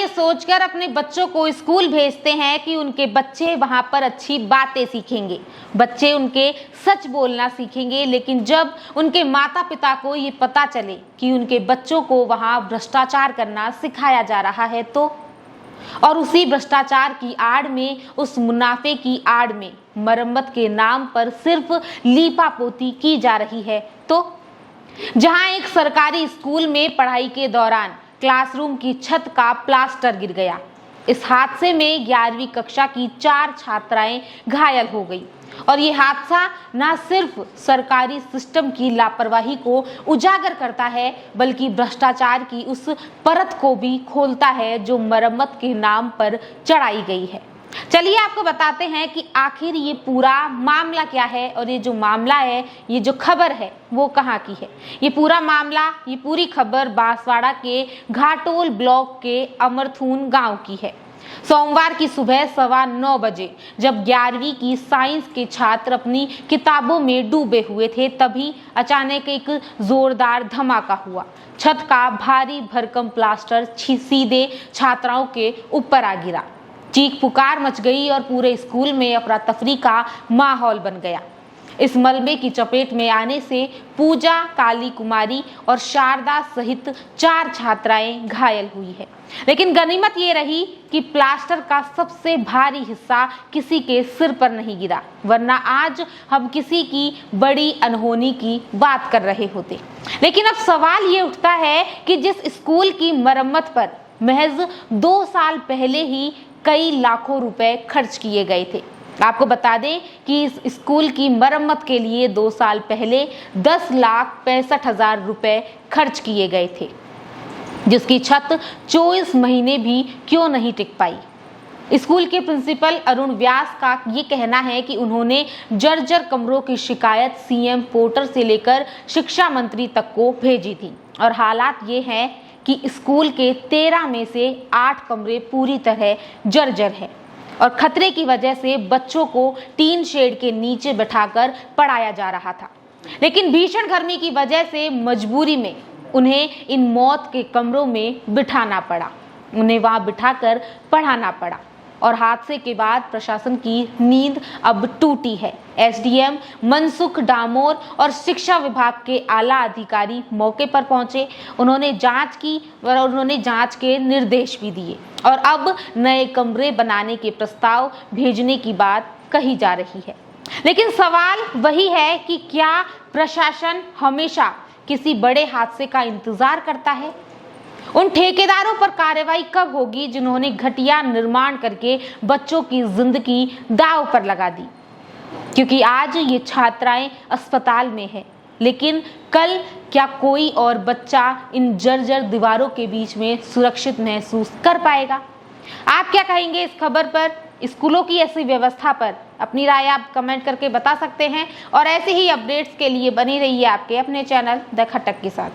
ये सोचकर अपने बच्चों को स्कूल भेजते हैं कि उनके बच्चे वहां पर अच्छी बातें सीखेंगे, बच्चे उनके सच बोलना सीखेंगे। लेकिन जब उनके माता पिता को ये पता चले कि उनके बच्चों को वहां भ्रष्टाचार करना सिखाया जा रहा है तो, और उसी भ्रष्टाचार की आड़ में, उस मुनाफे की आड़ में मरम्मत के नाम पर सिर्फ लीपापोती की जा रही है तो, जहां एक सरकारी स्कूल में पढ़ाई के दौरान क्लासरूम की छत का प्लास्टर गिर गया। इस हादसे में 11वीं कक्षा की 4 छात्राएं घायल हो गई और ये हादसा न सिर्फ सरकारी सिस्टम की लापरवाही को उजागर करता है, बल्कि भ्रष्टाचार की उस परत को भी खोलता है जो मरम्मत के नाम पर चढ़ाई गई है। चलिए आपको बताते हैं कि आखिर ये पूरा मामला क्या है और ये जो मामला है, ये जो खबर है वो कहाँ की है। ये पूरा मामला, ये पूरी खबर बांसवाड़ा के घाटोल ब्लॉक के अमरथून गांव की है। सोमवार की सुबह 9:15 बजे जब 11वीं की साइंस के छात्र अपनी किताबों में डूबे हुए थे, तभी अचानक एक जोरदार धमाका हुआ। छत का भारी भरकम प्लास्टर सीधे छात्राओं के ऊपर आ गिरा। चीख पुकार मच गई और पूरे स्कूल में अफरा तफरी का माहौल बन गया। इस मलबे की चपेट में आने से पूजा, काली कुमारी और शारदा सहित 4 छात्राएं घायल हुई है। लेकिन गनीमत ये रही कि प्लास्टर का सबसे भारी हिस्सा किसी के सिर पर नहीं गिरा, वरना आज हम किसी की बड़ी अनहोनी की बात कर रहे होते। लेकिन अब सवाल ये उठता है कि जिस स्कूल की मरम्मत पर महज 2 साल पहले ही कई लाखों रुपए खर्च किए गए थे। आपको बता दें कि इस स्कूल की मरम्मत के लिए 2 साल पहले 10,65,000 रुपए खर्च किए गए थे, जिसकी छत 24 महीने भी क्यों नहीं टिक पाई। स्कूल के प्रिंसिपल अरुण व्यास का ये कहना है कि उन्होंने जर्जर कमरों की शिकायत सीएम पोर्टल से लेकर शिक्षा मंत्री तक को भेजी थी और हालात ये हैं कि स्कूल के 13 में से 8 कमरे पूरी तरह जर्जर है और खतरे की वजह से बच्चों को टीन शेड के नीचे बैठाकर पढ़ाया जा रहा था। लेकिन भीषण गर्मी की वजह से मजबूरी में उन्हें इन मौत के कमरों में बिठाना पड़ा, उन्हें वहां बिठाकर पढ़ाना पड़ा और हादसे के बाद प्रशासन की नींद अब टूटी है। एसडीएम मनसुख डामोर और शिक्षा विभाग के आला अधिकारी मौके पर पहुंचे, उन्होंने जांच की और उन्होंने जांच के निर्देश भी दिए और अब नए कमरे बनाने के प्रस्ताव भेजने की बात कही जा रही है। लेकिन सवाल वही है कि क्या प्रशासन हमेशा किसी बड़े हादसे का इंतजार करता है? उन ठेकेदारों पर कार्रवाई कब होगी जिन्होंने घटिया निर्माण करके बच्चों की जिंदगी दांव पर लगा दी? क्योंकि आज ये छात्राएं अस्पताल में हैं, लेकिन कल क्या कोई और बच्चा इन जर्जर दीवारों के बीच में सुरक्षित महसूस कर पाएगा? आप क्या कहेंगे इस खबर पर, स्कूलों की ऐसी व्यवस्था पर? अपनी राय आप कमेंट करके बता सकते हैं और ऐसे ही अपडेट्स के लिए बनी रहिए आपके अपने चैनल द खटक के साथ।